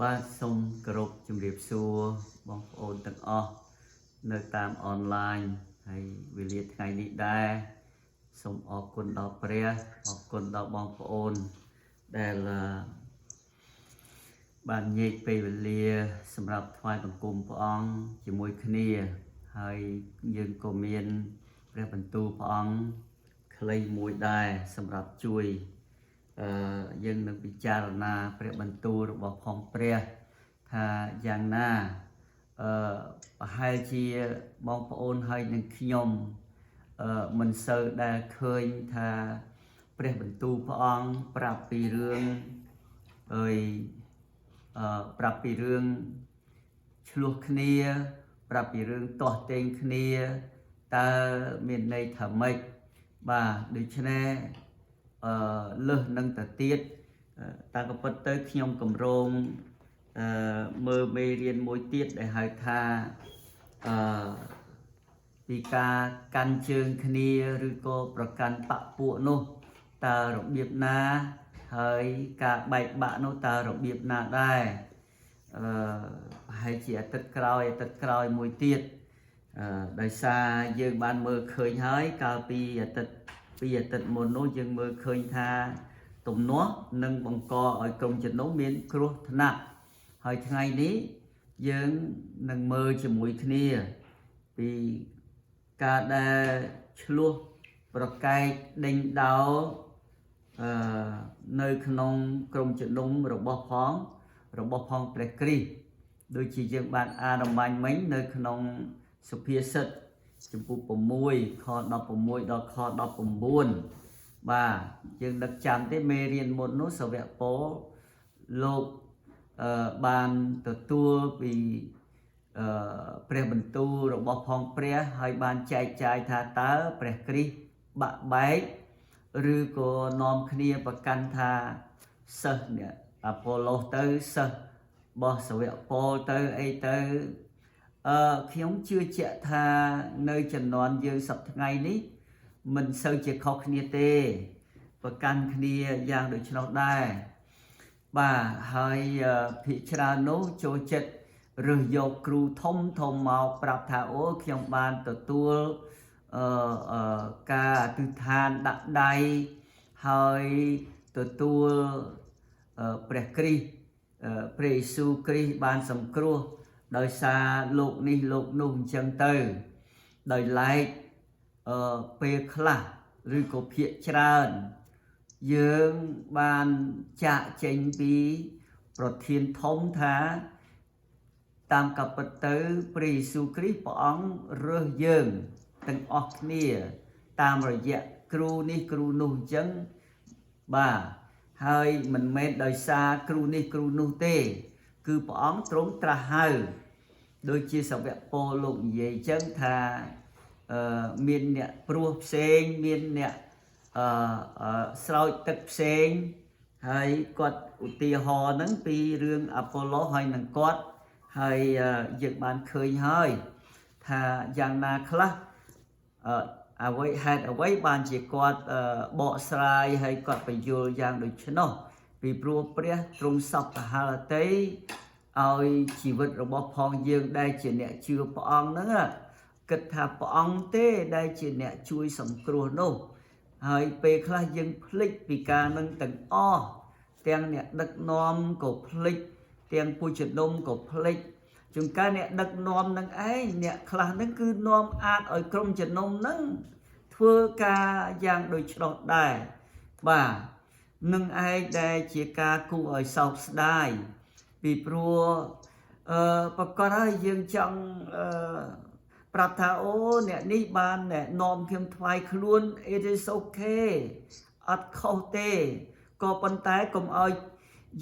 បាទសូមគោរពជំរាបសួរបងប្អូនទាំងអស់នៅតាមអនឡាញហើយវេលាថ្ងៃនេះដែរសូមអរគុណដល់ព្រះអរគុណដល់បងប្អូនដែលបានញែកពេលវេលាសម្រាប់ថ្វាយបង្គំព្រះអង្គជាមួយគ្នាហើយយើងក៏មានព្រះបន្ទូលព្រះអង្គខ្លីមួយដែរសម្រាប់ជួយយើងនឹងពិចារណាព្រះបន្ទូលរបស់ផងព្រះថាយ៉ាងណាប្រហែលជាបងប្អូនហើយនឹងខ្ញុំមិនសូវដែលឃើញថាព្រះបន្ទូលព្រះអង្គប្រាប់ពីរឿងប្រាប់ពីរឿងឆ្លោះគ្នាប្រាប់ពីរឿងទាស់ទែងគ្នាតើមានន័យថាម៉េចបាទដូច្នេះលើសនឹងទៅទៀតតាក៏ពិតទៅខ្ញុំកម្រងមើលមេរៀនមួយទៀតដែលហៅថាពីការកាន់ជើងគ្នាឬក៏ប្រកាន់បពពួកនោះតើរបៀបណាហើយការបែកបាក់នោះតើរបៀបណាដែរប្រហែលជាអាទិត្យក្រោយមួយទៀតដោយសារយើងបានមើលឃើញហើយកាលពីអាទិត្យមុននោះយើងមើលឃើញថាទំនាស់នឹងបង្កឲ្យក្រុមជំនុំមានគ្រោះថ្នាក់ហើយថ្ងៃនេះយើងនឹងមើលជាមួយគ្នាពីការដែលឆ្លោះប្រកែកដេញដោលនៅក្នុងក្រុមជំនុំរបស់ផងព្រះគ្រីស្ទដូចជាយើងបានអានរំបាញ់មិញនៅក្នុងសុភាសិតចំពោះ6ខ16ដល់ខ19បាទយើងនឹកចាំទេមេរៀនមុននោះសាវកប៉ូលលោកបានទទួលពីព្រះបន្ទូលរបស់ផងព្រះហើយបានចែកចាយថាតើព្រះគ្រីស្ទបាក់បែកឬក៏នាំគ្នាប្រកាន់ថាសិស្សនេះអាប៉ូឡូសទៅសិស្សរបស់សាវកប៉ូលទៅអីទៅខ្ញុំជឿជាក់ថានៅជំនាន់យើងសប្តាហ៍ថ្ងៃនេះមិនសូវជាខុសគ្នាទេប្រកាន់គ្នាយ៉ាងដូច្នោះដែរបាទហើយភាគច្រើននោះចូលចិត្តរើសយកគ្រូធំមកប្រាប់ថាអូខ្ញុំបានទទួលការអធិដ្ឋានដាក់ដៃហើយទទួលព្រះគ្រីស្ទព្រះយេស៊ូវគ្រីស្ទបានសង្គ្រោះដោយសារលោកនេះលោកនោះអញ្ចឹងទៅដោយឡែកពេលខ្លះឬក៏ភាគច្រើនយើងបានចាក់ចេញពីប្រធានធំថាតាមកាពិតទៅព្រះយេស៊ូវគ្រីស្ទព្រះអង្គរើសយើងទាំងអស់គ្នាតាមរយៈគ្រូនេះគ្រូនោះអញ្ចឹងបាទហើយមិនមែនដោយសារគ្រូនេះគ្រូនោះទេគឺព្រះអង្គទ្រង់ត្រាស់ហៅដូចជាសាវកប៉ូលលោកនិយាយអញ្ចឹងថាមានអ្នកព្រោះផ្សេងមានអ្នកស្រោចទឹកផ្សេងហើយគាត់ឧទាហរណ៍ហ្នឹងពីរឿងអាប៉ូឡូសហើយនឹងគាត់ហើយយើងបានឃើញហើយថាយ៉ាងណាខ្លះអ្វីហេតុអ្វីបានជាគាត់បកស្រាយហើយគាត់បញ្យល់យ៉ាងដូច្នោះពីព្រោះព្រះទ្រង់សពកហលតីឲ្យជីវិតរបស់ផងយើងដែលជាអ្នកជឿព្រះអង្គហ្នឹងគិតថាព្រះអង្គទេដែលជាអ្នកជួយសង្គ្រោះនោះហើយពេលខ្លះយើងភ្លេចពីការនឹងទាំងអស់ទាំងអ្នកដឹកនាំក៏ភ្លេចទាំងពុជដុំក៏ភ្លេចជួនកាលអ្នកដឹកនាំនឹងឯងអ្នកខ្លះហ្នឹងគឺនាំអាចឲ្យក្រុមជំនុំហ្នឹងធ្វើការយ៉ាងដូចឆ្ដោះដែរបាទនឹងឯងដែលជាការគួរឲ្យសោកស្ដាយពីព្រោះប្រកាសហើយយើងចង់ប្រាប់ថាអូអ្នកនេះបានណែនាំខ្ញុំថ្វាយខ្លួន it is okay អត់ខុសទេក៏ប៉ុន្តែកុំឲ្យ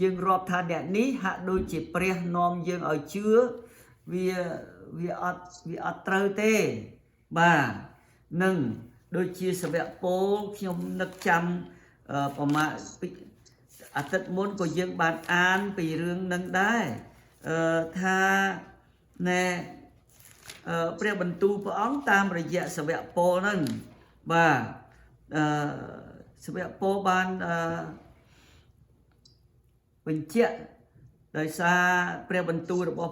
យើងរាប់ថាអ្នកនេះហាក់ដូចជាព្រះនាំយើងឲ្យជឿវាអត់ត្រូវទេបាទនឹងដូចជាសាវកប៉ូលខ្ញុំនឹកចាំប្រមាណអាទិត្យមុនក៏យើងបានអានពីរឿងនឹងដែរថាណែព្រះបន្ទូលព្រះអង្គតាមរយៈសាវកប៉ូលហ្នឹងបាទសាវកប៉ូលបានបញ្ជាក់ ដោយសារព្រះបន្ទូលរបស់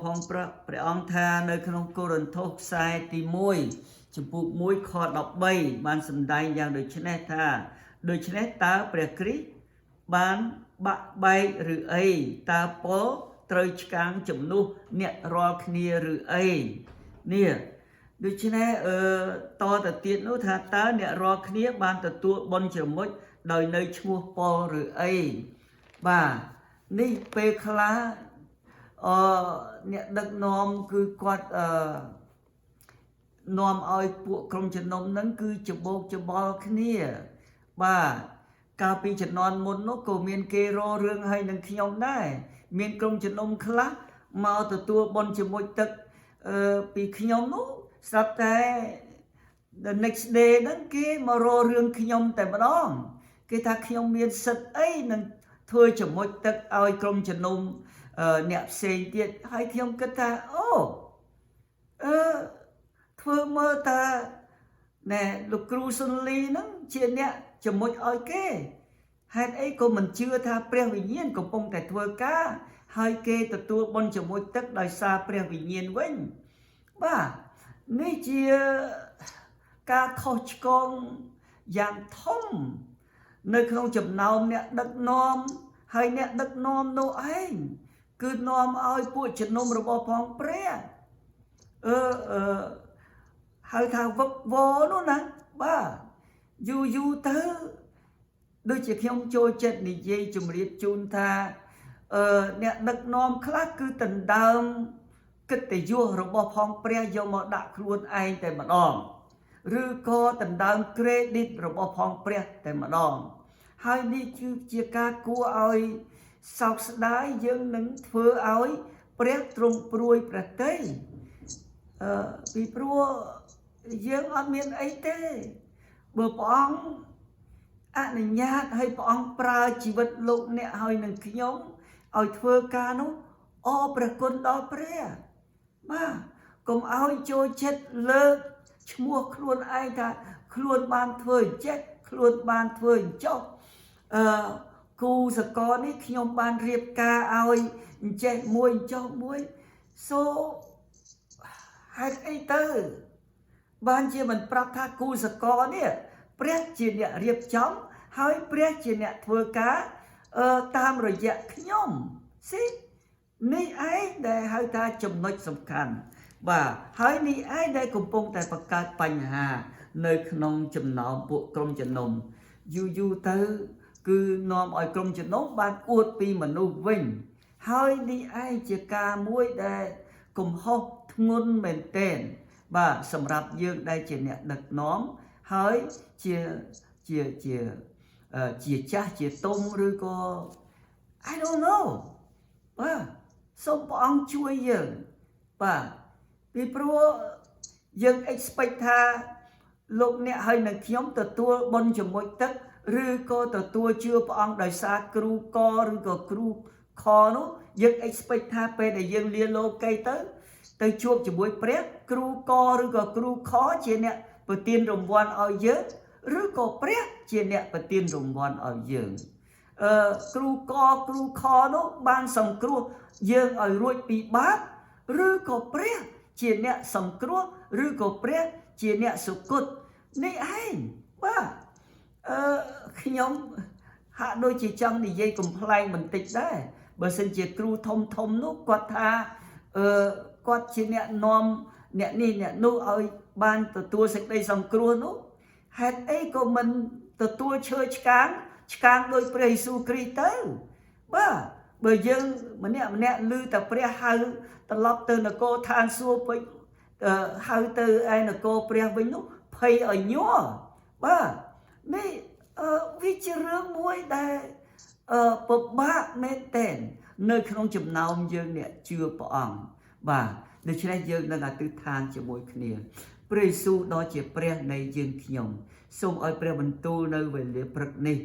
ព្រះអង្គថានៅក្នុងកូរិនថូសខ្សែទី1ចំពោះ1ខ13បានសម្ដែងយ៉ាងដូចនេះថាដូច្នេះតើព្រះគ្រីស្ទបានបាក់បែកឬអីតើពលត្រូវឆ្កាងជំនួសអ្នករាល់គ្នាឬអីនេះដូច្នេះតទៅទៀតនោះថាតើអ្នករាល់គ្នាបានទទួលបុណ្យជ្រមុជដោយនៅឈ្មោះពលឬអីបាទនេះពេលខ្លះអ្នកដឹកនាំគឺគាត់នាំឲ្យពួកក្រុមជំនុំហ្នឹងគឺច្បោកច្បល់គ្នាបាទកាលពីជំនាន់មុននោះក៏មានគេរករឿងឲ្យនឹងខ្ញុំដែរមានក្រុមជំនុំខ្លះមកទទួលបុណ្យជាមួយទឹកពីខ្ញុំនោះស្រាប់តែ the next day ហ្នឹងគេមករករឿងខ្ញុំតែម្ដងគេថាខ្ញុំមានសិទ្ធិអីនឹងធ្វើជាមួយទឹកឲ្យក្រុមជំនុំអ្នកផ្សេងទៀតហើយខ្ញុំគិតថាធ្វើមើលតាណែលោកគ្រូសុនលីហ្នឹងជាអ្នកជាមួយឲ្យគេហេតុអីក៏មិនជឿថាព្រះវិញ្ញាណកំពុងតែធ្វើការហើយគេទទួលបុណ្យជាមួយទឹកដោយសារព្រះវិញ្ញាណវិញបាទនេះជាការខុសឆ្គងយ៉ាងធំនៅក្នុងចំណោមអ្នកដឹកនាំហើយអ្នកដឹកនាំនោះឯងគឺនាំឲ្យពួកជំនុំរបស់ផងព្រះហៅថាវឹកវរនោះណាបាទយូរទៅដូចជាខ្ញុំចូលចិត្តនិយាយជម្រាបជូនថាអ្នកដឹកនាំខ្លះគឺដណ្ដើមកិត្តិយសរបស់ផងព្រះយកមកដាក់ខ្លួនឯងតែម្ដងឬក៏ដណ្ដើម credit របស់ផងព្រះតែម្ដងហើយនេះគឺជាការគួរឲ្យសោកស្ដាយយើងនឹងធ្វើឲ្យព្រះទ្រង់ព្រួយប្រតិពីព្រោះយើងអត់មានអីទេបើព្រះអង្គអនុញ្ញាតឲ្យព្រះអង្គប្រើជីវិតលោកអ្នកឲ្យនឹងខ្ញុំឲ្យធ្វើការនោះព្រះគុណដល់ព្រះបាទកុំឲ្យចូលចិត្តលើកឈ្មោះខ្លួនឯងថាខ្លួនបានធ្វើអញ្ចេះខ្លួនបានធ្វើអញ្ចោះគូសកលនេះខ្ញុំបានរៀបការឲ្យអញ្ចេះមួយអញ្ចោះមួយហេតុអីទៅបានជាមិនប្រាប់ថាគូសកលនេះព្រះជាអ្នករៀបចំហើយព្រះជាអ្នកធ្វើការតាមរយៈខ្ញុំនេះឯងដែលហៅថាចំណុចសំខាន់បាទហើយនេះឯងដែលកំពុងតែបង្កើតបញ្ហានៅក្នុងចំណោមពួកក្រុមជំនុំយូរទៅគឺនាំឲ្យក្រុមជំនុំបានអួតពីមនុស្សវិញហើយនេះឯងជាការមួយដែលកំហុសធ្ងន់មែនទែនបាទសម្រាប់យើងដែលជាអ្នកដឹកនាំហើយជាចាស់ជាទុំឬក៏ I don't know បាទសូមព្រះអង្គជួយយើងបាទពីព្រោះយើង expect ថាលោកអ្នកហើយនឹងខ្ញុំទទួលបុណ្យជាមួយទឹកឬក៏ទទួលជឿព្រះអង្គដោយសារគ្រូកឬក៏គ្រូខនោះយើង expect ថាពេលដែលយើងលាលោកីទៅជួបជាមួយព្រះគ្រូកឬក៏គ្រូខជាអ្នកប្រទានរង្វាន់ឲ្យយើងឬក៏ព្រះជាអ្នកប្រទានរង្វាន់ឲ្យយើងគ្រូកគ្រូខនោះបានសង្គ្រោះយើងឲ្យរួចពីបាបឬក៏ព្រះជាអ្នកសង្គ្រោះឬក៏ព្រះជាអ្នកសុគតនេះឯងបាទខ្ញុំហាក់ដូចជាចង់និយាយកំ pl ែងបន្តិចដែរបើសិនជាគ្រូធំនោះគាត់ថាគាត់ជាអ្នកនាំអ្នកនេះអ្នកនោះឲ្យបានទទួលសេចក្តីសង្គ្រោះនោះហេតុអីក៏មិនទទួលឈើឆ្កាងដោយព្រះយេស៊ូវគ្រីស្ទទៅបាទបើយើងម្នាក់ឮតែព្រះហៅត្រឡប់ទៅនគរឋានសួគ៌ពេញហៅទៅឯនគរព្រះវិញនោះភ័យឲ្យញ័របាទនេះវាជារឿងមួយដែលពិបាកមែនទែននៅក្នុងចំណោមយើងអ្នកជឿព្រះអង្គបាទដូច្នេះយើងនឹងអធិដ្ឋានជាមួយគ្នាព្រះយេស៊ូវដ៏ជាព្រះនៃយើងខ្ញុំសូមឲ្យព្រះបន្ទូលនៅវេលាព្រឹកនេះ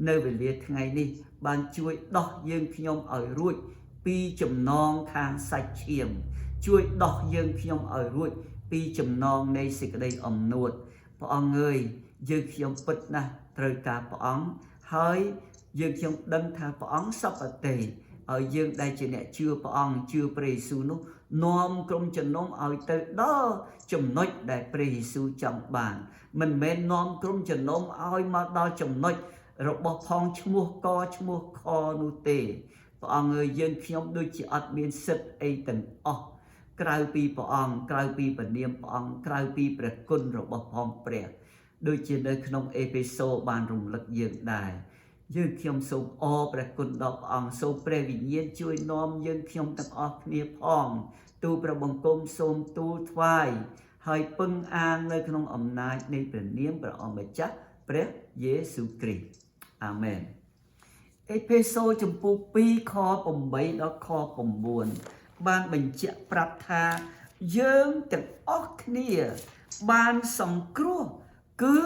នៅវេលាថ្ងៃនេះបានជួយដោះយើងខ្ញុំឲ្យរួចពីចំណងខាងសាច់ឈាមជួយដោះយើងខ្ញុំឲ្យរួចពីចំណងនៃសេចក្តីអំនួតព្រះអង្គអើយយើងខ្ញុំពិតណាស់ត្រូវការព្រះអង្គហើយយើងខ្ញុំដឹងថាព្រះអង្គសពតេ ឲ្យយើងដែលជាអ្នកជឿព្រះអង្គជឿព្រះយេស៊ូវនោះនាំក្រុមជំនុំឲ្យទៅដល់ចំណុចដែលព្រះយេស៊ូវចង់បានមិនមែននាំក្រុមជំនុំឲ្យមកដល់ចំណុចរបស់ផងឈ្មោះកឈ្មោះខនោះទេព្រះអង្គអើយយើងខ្ញុំដូចជាអត់មានសិទ្ធិអីទាំងអស់ក្រៅពីព្រះអង្គក្រៅពីព្រះនាមព្រះអង្គក្រៅពីព្រះគុណរបស់ផងព្រះដូចជានៅក្នុងអេភេសូបានរំលឹកយើងដែរយើងខ្ញុំសូមអរព្រះគុណដល់ព្រះអង្គសូមព្រះវិញ្ញាណជួយនាំយើងខ្ញុំទាំងអស់គ្នាផងទូលព្រះបង្គំសូមទូលថ្វាយហើយពឹងអាងនៅក្នុងអំណាចនៃព្រះនាមព្រះអង្គម្ចាស់ព្រះយេស៊ូវគ្រីស្ទអាមែនអេភេសូចំពោះ2ខ8ដល់ខ9បានបញ្ជាក់ប្រាប់ថាយើងទាំងអស់គ្នាបានសង្គ្រោះគឺ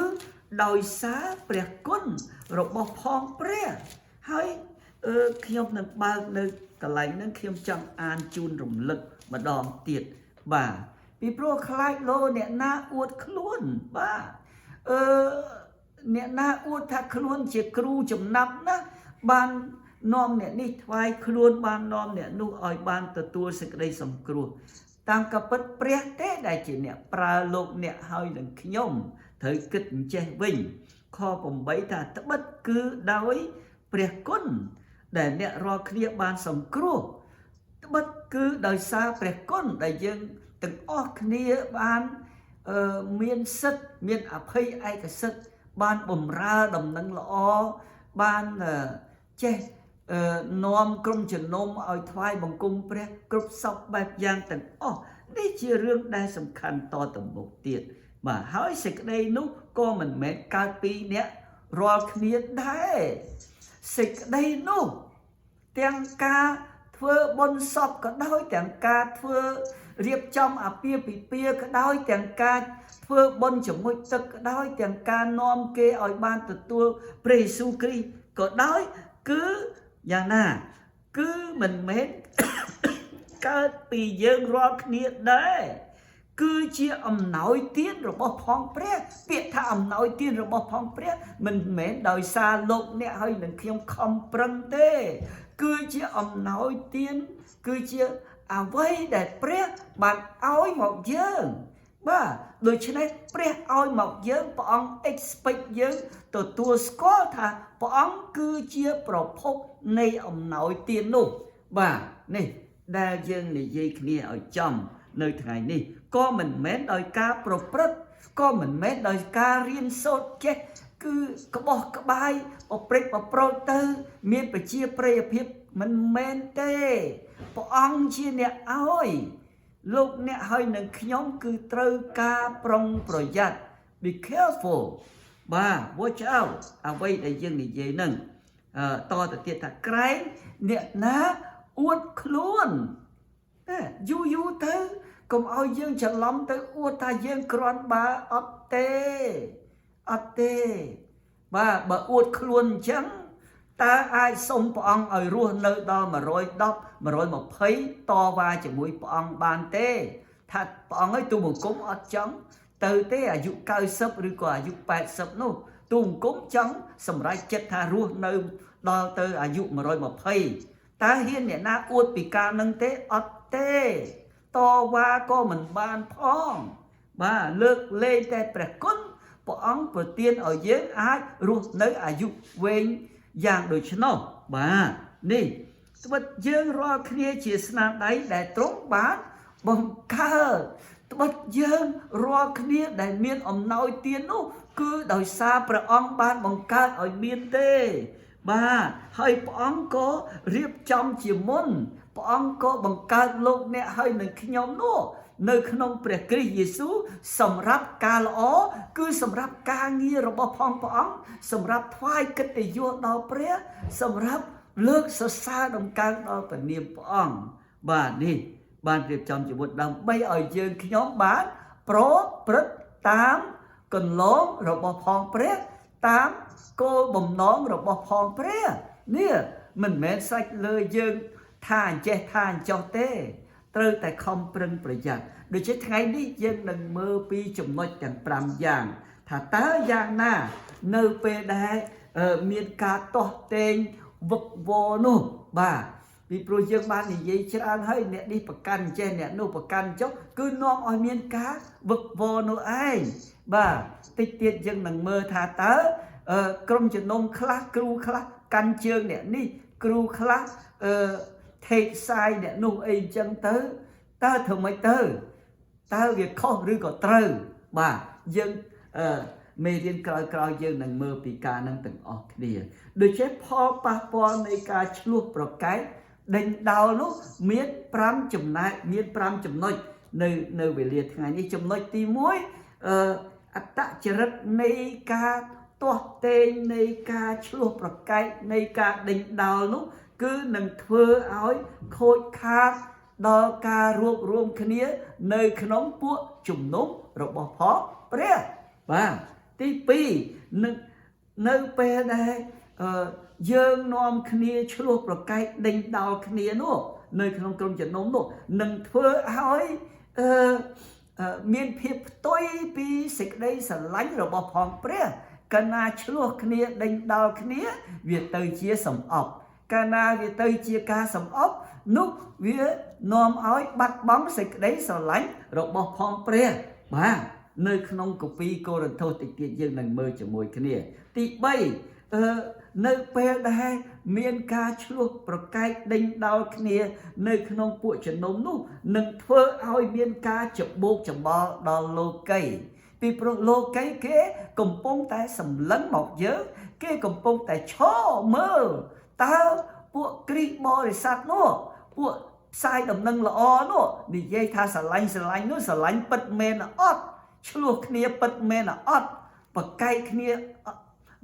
ដោយសារព្រះគុណរបស់ផងព្រះហើយខ្ញុំនឹងបើកនៅកន្លែងហ្នឹងខ្ញុំចង់អានជូនរំលឹកម្ដងទៀតបាទពីព្រោះខ្លាចលោអ្នកណាអួតខ្លួនបាទអ្នកណាអួតថាខ្លួនជាគ្រូចំណាប់ណាបាននាំអ្នកនេះថ្វាយខ្លួនបាននាំអ្នកនោះឲ្យបានទទួលសេចក្តីសង្គ្រោះតាមកាពិតព្រះទេដែលជាអ្នកប្រើលោកអ្នកឲ្យនឹងខ្ញុំត្រូវគិតអញ្ចេះវិញខ8ថាត្បិតគឺដោយព្រះគុណដែលអ្នករាល់គ្នាបានសង្គ្រោះត្បិតគឺដោយសារព្រះគុណដែលយើងទាំងអស់គ្នាបានមានសិទ្ធិមានអភ័យឯកសិទ្ធិបានបម្រើដំណឹងល្អបានចេះនាំក្រុមជំនុំឲ្យថ្វាយបង្គំព្រះគ្រប់សពបែបយ៉ាងទាំងអស់នេះជារឿងដែលសំខាន់តទៅមុខទៀតបាទហើយសេចក្តីនោះក៏មិនមែនកើតពីអ្នករាល់គ្នាដែរសេចក្តីនោះទាំងការធ្វើបុណ្យសពក៏ដោយទាំងការធ្វើរៀបចំអាពាហ៍ពិពាហ៍ក៏ដោយទាំងការធ្វើបុណ្យជំនួយទឹកក៏ដោយទាំងការនាំគេឲ្យបានទទួលព្រះយេស៊ូវគ្រីស្ទក៏ដោយគឺយ៉ាងណាគឺមិនមែនកើតពីយើងរាល់គ្នាដែរគឺជាអំណោយទានរបស់ផងព្រះពាក្យថាអំណោយទានរបស់ផងព្រះមិនមែនដោយសារលោកអ្នកឲ្យនឹងខ្ញុំខំប្រឹងទេគឺជាអំណោយទានគឺជាអ្វីដែលព្រះបានឲ្យមកយើងបាទដូច្នេះព្រះឲ្យមកយើងព្រះអង្គ expect យើងទទួលស្គាល់ថាព្រះអង្គគឺជាប្រភពនៃអំណោយទាននោះបាទនេះដែលយើងនិយាយគ្នាឲ្យចំនៅថ្ងៃនេះក៏មិនមែនដោយការប្រព្រឹត្តក៏មិនមែនដោយការរៀនសូត្រចេះគឺក្បោះក្បាយប្រព្រឹត្តប្រប្រូចទៅមានប្រជាប្រិយភាពមិនមែនទេព្រះអង្គជាអ្នកឲ្យលោកអ្នកឲ្យនឹងខ្ញុំគឺត្រូវការប្រុងប្រយ័ត្ន be careful បាទ watch out អ្វីដែលយើងនិយាយហ្នឹងតទៅទៀតថាក្រែងអ្នកណាអួតខ្លួនយូរទៅកុំឲ្យយើងច្រឡំទៅអួតថាយើងគ្រាន់បើអត់ទេបាទបើអួតខ្លួនអញ្ចឹងតើអាចសុំព្រះអង្គឲ្យរស់នៅដល់110 120តវ៉ាជាមួយព្រះអង្គបានទេថាព្រះអង្គឲ្យទូបង្គំអត់ចង់ទៅទេអាយុ90ឬក៏អាយុ80នោះទូបង្គំចង់សម្រេចចិត្តថារស់នៅដល់ទៅអាយុ120តើហ៊ានអ្នកណាអួតពីការនឹងទេអត់ទេតវ៉ាក៏មិនបានផងបាទលើកលែងតែព្រះគុណព្រះអង្គប្រទានឲ្យយើងអាចរស់នៅអាយុវែងយ៉ាងដូច្នោះបាទនេះត្បិតយើងរាល់គ្នាជាស្នាដៃដែលទ្រង់បានបង្កើតត្បិតយើងរាល់គ្នាដែលមានអំណោយទាននោះគឺដោយសារព្រះអង្គបានបង្កើតឲ្យមានទេបាទហើយព្រះអង្គក៏រៀបចំជាមុនព្រះអង្គក៏បង្កើតលោកអ្នកឲ្យនឹងខ្ញុំនោះនៅក្នុងព្រះគ្រីស្ទយេស៊ូវសម្រាប់ការល្អគឺសម្រាប់ការងាររបស់ផងព្រះអង្គសម្រាប់ថ្វាយកិត្តិយសដល់ព្រះសម្រាប់លើកសរសើរដំណើរដល់ព្រះនាមព្រះអង្គបាទនេះបានរៀបចំជាមុនដើម្បីឲ្យយើងខ្ញុំបានប្រព្រឹត្តតាមគន្លងរបស់ផងព្រះតាមគោលបំណងរបស់ផងព្រះនេះមិនមែនសាច់លើយើងថាអញ្ចេះថាអញ្ចោះទេត្រូវតែខំប្រឹងប្រយ័ត្នដូច្នេះថ្ងៃនេះយើងនឹងមើលពីចំណុចទាំង5យ៉ាងថាតើយ៉ាងណានៅពេលដែលមានការទាស់ទែងវឹកវរនោះបាទ ពីព្រោះយើងបាននិយាយច្រើនហើយអ្នកនេះប្រកាន់ចេះអ្នកនោះប្រកាន់ចុះគឺនាំឲ្យមានការវឹកវរនោះឯងបាទតិចទៀតយើងនឹងមើលថាតើក្រុមជំនុំខ្លះគ្រូខ្លះកាន់ជើងអ្នកនេះគ្រូខ្លះថេកសាយអ្នកនោះអីចឹងទៅតើធ្វើម៉េចទៅតើវាខុសឬក៏ត្រូវបាទយើងមេរៀនក្រោយៗយើងនឹងមើលពីការនឹងទាំងអស់គ្នាដូច្នេះផលប៉ះពាល់នៃការឆ្លោះប្រកែកដេញដោលនោះមាន5ចំណែកមាន5ចំណុចនៅវេលាថ្ងៃនេះចំណុចទី1អត្តចរិតនៃការទាស់ទែងនៃការឆ្លោះប្រកែកនៃការដេញដោលនោះគឺនឹងធ្វើឲ្យខូចខាតដល់ការរួបរวมគ្នានៅក្នុងពួកជំនុំរបស់ផងព្រះបាទទី2នៅពេលដែលយើងនាំគ្នាឆ្លោះប្រកែកដេញដោលគ្នានោះនៅក្នុងក្រុមជំនុំនោះនឹងធ្វើឲ្យមានភាពផ្ទុយពីសេចក្តីស្រឡាញ់របស់ផងព្រះកាលណាឆ្លោះគ្នាដេញដោលគ្នាវាទៅជាសំអប់កាលណាវាទៅជាការសំអប់នោះវានាំឲ្យបាត់បង់សេចក្តីស្រឡាញ់របស់ផងព្រះបាទនៅក្នុងកូពីកូរិនថូសតិចទៀតយើងនឹងមើលជាមួយគ្នាទី3នៅពេលដែលមានការឆ្លោះប្រកែកដេញដោលគ្នានៅក្នុងពួកជំនុំនោះនឹងធ្វើឲ្យមានការច្បោកច្បល់ដល់លោកីពីព្រោះលោកីគេកំពុងតែសម្លឹងមកយើងគេកំពុងតែឈរមើលតើពួកគ្រីស្ទបរិស័ទនោះពួកផ្សាយដំណឹងល្អនោះនិយាយថាស្រឡាញ់នោះស្រឡាញ់ពិតមែនអត់ឆ្លោះគ្នាពិតមែនអត់ប្រកែកគ្នា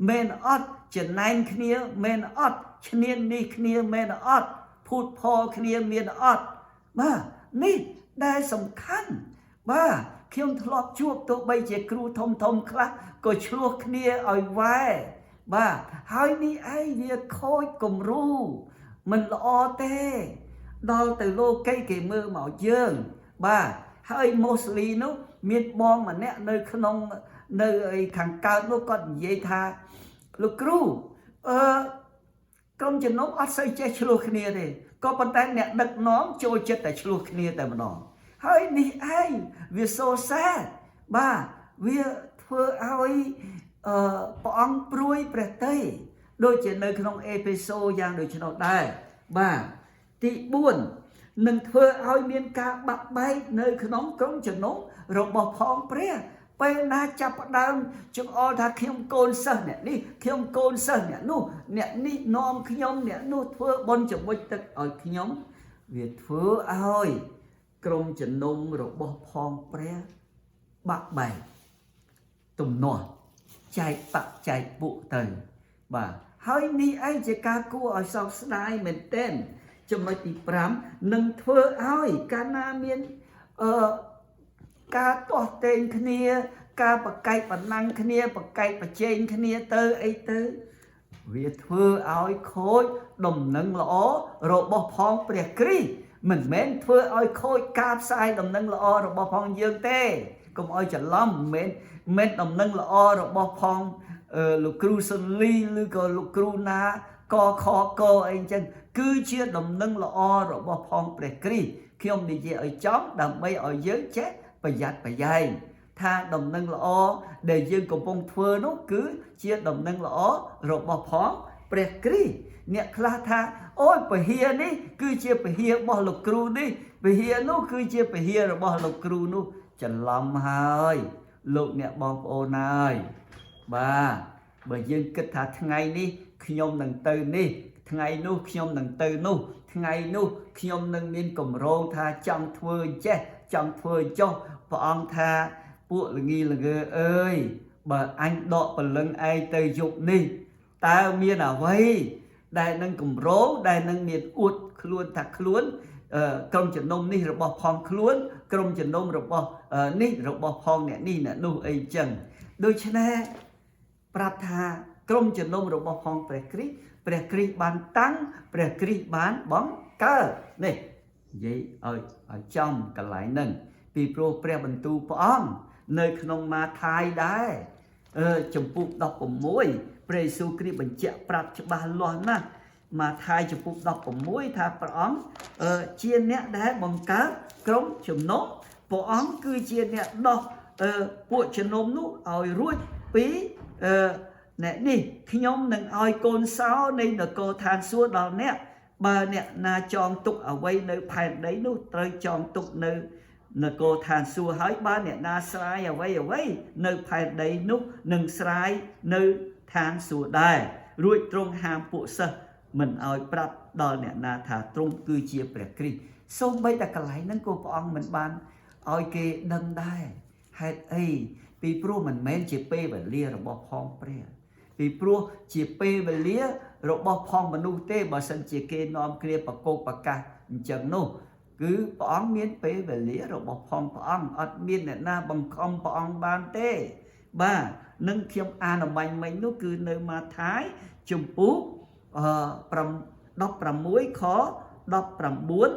មែនអត់ចំណែនគ្នាមែនអត់ឈ្នាននេះគ្នាមែនអត់ភូតផលគ្នាមានអត់បាទនេះដែលសំខាន់បាទខ្ញុំធ្លាប់ជួបទោះបីជាគ្រូធំខ្លះក៏ឆ្លោះគ្នាឲ្យវ៉ែបាទហើយនេះឯងវាខូចគំរូមិនល្អទេដល់ទៅលោកីគេមើលមកយើងបាទហើយម៉ូស្លីនោះមានបងម្នាក់នៅក្នុងនៅខាងកើតនោះគាត់និយាយថាលោកគ្រូក្រុមជំនុំអត់សូវចេះឆ្លោះគ្នាទេក៏ប៉ុន្តែអ្នកដឹកនាំចូលចិត្តតែឆ្លោះគ្នាតែម្ដងហើយនេះឯងវាសូសែបាទវាធ្វើឲ្យព្រះអង្គព្រួយព្រះទ័យដូចជានៅក្នុងអេភេសូយ៉ាងដូច្នោះដែរបាទទី4នឹងធ្វើឲ្យមានការបាក់បែកនៅក្នុងក្រុមជំនុំរបស់ផងព្រះពេលណាចាប់ផ្ដើមចង្អុលថាខ្ញុំកូនសិស្សអ្នកនេះខ្ញុំកូនសិស្សអ្នកនោះអ្នកនេះនាំខ្ញុំអ្នកនោះធ្វើបុណ្យជំនួយទឹកឲ្យខ្ញុំវាធ្វើឲ្យក្រុមជំនុំរបស់ផងព្រះបាក់បែកទំនាស់ចែកបាក់ចែកពួកទៅបាទហើយនេះឯងជាការគួរឲ្យសោកស្ដាយមែនទែនចំណុចទី5នឹងធ្វើឲ្យកាលណាមានការទាស់ទែងគ្នាការប្រកែកបណ្ណាំងគ្នាប្រកែកប្រជែងគ្នាទៅអីទៅវាធ្វើឲ្យខូចដំណឹងល្អរបស់ផងព្រះគ្រីស្ទមិនមែនធ្វើឲ្យខូចការផ្សាយដំណឹងល្អរបស់ផងយើងទេកុំឲ្យច្រឡំមិនមែនដំណឹងល្អរបស់ផងលោកគ្រូសុនលីឬក៏លោកគ្រូណាកខកអីចឹងគឺជាដំណឹងល្អរបស់ផងព្រះគ្រីស្ទខ្ញុំនិយាយឲ្យចំដើម្បីឲ្យយើងចេះប្រយ័ត្នប្រយែងថាដំណឹងល្អដែលយើងកំពុងធ្វើនោះគឺជាដំណឹងល្អរបស់ផងព្រះគ្រីស្ទអ្នកខ្លះថាអូយពហិនេះគឺជាពហិរបស់លោកគ្រូនេះពហិនោះគឺជាពហិរបស់លោកគ្រូនោះច្រឡំហើយលោកអ្នកបងប្អូនហើយបាទបើយើងគិតថាថ្ងៃនេះខ្ញុំនឹងទៅនេះថ្ងៃនោះខ្ញុំនឹងទៅនោះថ្ងៃនោះខ្ញុំនឹងមានកម្រងថាចង់ធ្វើចេះចង់ធ្វើចុះព្រះអង្គថាពួកល្ងីល្ងើអើយបើអញដកព្រលឹងឯងទៅយប់នេះតើមានអ្វីដែលនឹងកម្រងដែលនឹងមានអួតខ្លួនថាខ្លួនក្រុមជំនុំនេះរបស់ផងខ្លួនក្រុមជំនុំរបស់នេះរបស់ផងអ្នកនេះអ្នកនោះអីចឹងដូច្នេះប្រាប់ថាក្រុមជំនុំរបស់ផងព្រះគ្រីស្ទបានតាំងព្រះគ្រីស្ទបានបង្កើតនេះនិយាយឲ្យចំកន្លែងហ្នឹងពីព្រោះព្រះបន្ទូលព្រះអង្គនៅក្នុងម៉ាថាយដែរចំពុក16ព្រះយេស៊ូវគ្រីស្ទបញ្ជាក់ប្រាប់ច្បាស់លាស់ណាស់ mà thai chụp bút đọc của mũi tha bóng chia nẹ đá bằng cá krong chùm nốt bóng cứ chia nẹ đọc bộ chân nôm nụ ôi ruột bí nè đi khi nhóm nâng ôi côn sáu đây là cô than xua đó nè bà nè na chọn tục ở quay nơi phèn đấy nụ tới chọn tục nơi nè cô than xua hỏi ba nè na sai ở quay nơi phèn đấy nụ nâng sai nơi than xua đài ruột trong hàm bộ sơ mình ôi prap đó nè na thả trong cư chia bẻ kri xong bây là cả lại nâng cô bóng mình ban ôi kê đâm đài hay ấy vì pro mình men chia pê và lia rồi bỏ phong pre vì pro chia pê và lia rồi bỏ phong mà nu tê bà sân chia kê nom kia bà cô bà ca chẳng nô cứ bóng miên pê và lia rồi bỏ phong bóng ọt miên nè na bằng không bóng ban tê ba nâng khiêm an ở mình nó cứ nơi mà thái chùm bú đọc pram muối khó đọc pram buôn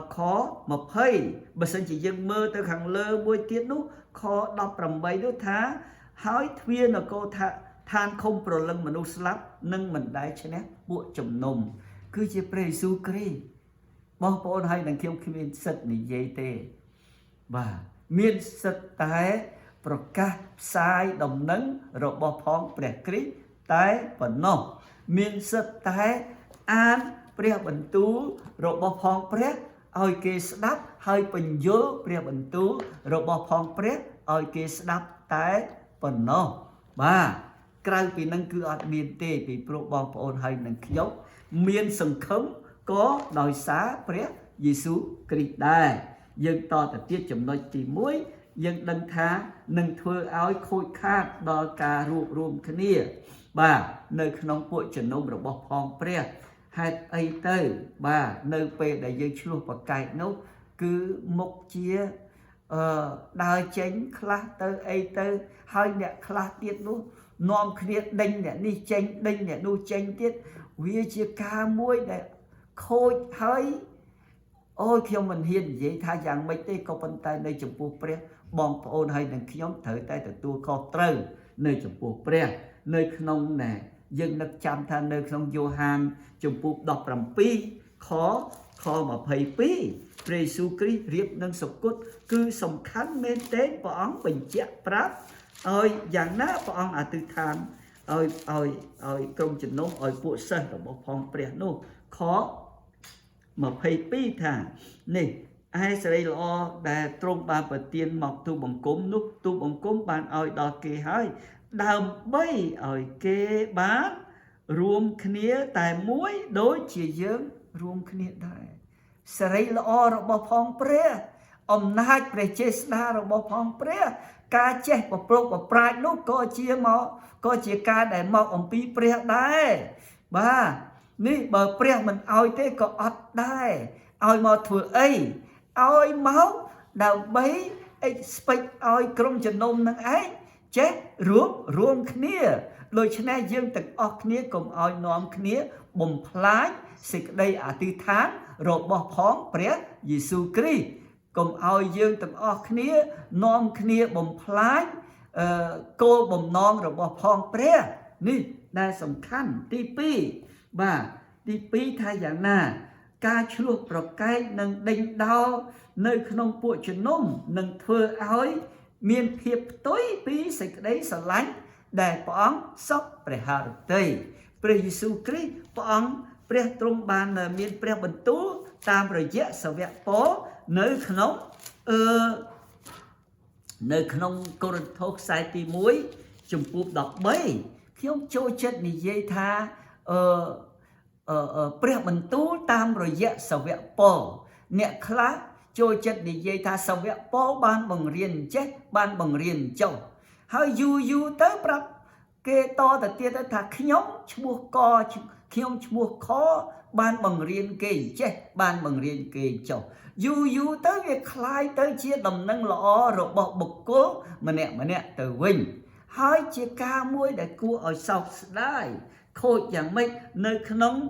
khó mà phây bà sân chỉ dân mơ tới khẳng lơ bôi tiết nút khó đọc pram bay đốt thá hỏi thuyên là cô than không pro lưng mà nút slap nâng mình đáy cho nét bộ chồng nồng cứ chỉ presu kri bóng bóng hay là khiêm khi miên sật này dây tê và miên sật tái pro ca sai đồng nâng rồi bỏ phong pre kri tái và nông miên sật tái an pre bẩn tú rồi bỏ phong pre ôi kê đáp hơi bình dỗ pre bẩn tú rồi bỏ phong pre ôi kê đáp tái phần nó ba cái vì năng cứ ở miền tây vì pro bong ôn hay năng khiếu miền sừng khống có đòi xá pre Giêsu Christ đây dân to từ tiết chấm nói chỉ muối dân đăng thá nâng thưa áo khôi khát đo cà ruộng kia ba nơi khung bụi trần nôm rồi bỏ phong pre hai ấy tới ba nơi về đại dân chua và cài nấu cứ một chia đời chánh khá tới ấy tới hai nè khá tiết nú nòm kia đinh nè đi chanh đinh nè nu chanh tiết vì chia ca muối để khôi hơi ôi khi mình hiền vậy tha rằng mấy tê có bàn tay nơi chụp bùa pre bong ôn hay đừng khi nhóm thở tay từ tua kho trơ nơi chụp bùa pre nơi khung nè dân đất chăm than nơi khung Johan chụp bùa đọc làm pi khó mà thầy pi Giêsu Christ riêng nâng sọc cốt cứ sòng khánh mê tế bóng bình chẹt prap ơi dạng ná bóng à từ than ơi công trình nông ơi bộ sân ở bộ phong pre nô khó mà thầy pi thà nè ai sẽ đây lo đà trong ba bờ tiên mọc tu bằng cốm nút tu bằng cốm bàn ơi đò kê hơi đàm bay ơi kê bán ruộng khía tài muối đối chỉ dưỡng ruộng khía đại sẽ đây lo rồi bỏ phong pre nát pre chết đa rồi bỏ phong pre ca chết và pro và pride nút có chia ca để mọc pi pre đại ba ní bờ pre mình ơi thế có ọt đại ơi mà thừa ấy ơi máu đào bấy expect ơi trong chân nôm năng ấy chết ruộng khía đôi chân này dương tật ọc khía cùng ơi nóm khía bùng phái xịt đây à tư tháng rồi bỏ phóng pre Giêsu Christ cùng ơi dương tật ọc khía nóm khía bùng phái cô bùng non rồi bỏ phóng pre ní đây sầm khăn tí pi ba tí pi thay dạng na ca chuộc pro cái nâng đinh đau nơi không bộ chân nôm nâng thưa ơi miền hiệp tối pi sạch đấy sợ lánh để bóng sốc pre hà tây pre Giêsu Christ bóng pre trong bàn miền pre bẩn tú tam rồi dễ sợ vẹt bó nơi không Cô-rinh-thô sai ti muối chùm bụp đọc bấy khi ông trôi chết này dây tha pre bẩn tú tam rồi dễ sợ vẹt bó nẹ khá trôi chết này dây tha sợ vẹt bó ban bằng riêng chết ban bằng riêng châu hơi du tới prap kê to ta tia ta thà khi nhóm mua co khi ông mua khó ban bằng riêng kê chết ban bằng riêng kê châu du tới việc khai tới chia đồng năng lọ rồi bỏ bục cố mà nè từ Vinh hai chia ca muối để cua ở sau đây khôi chẳng mấy nơi nóng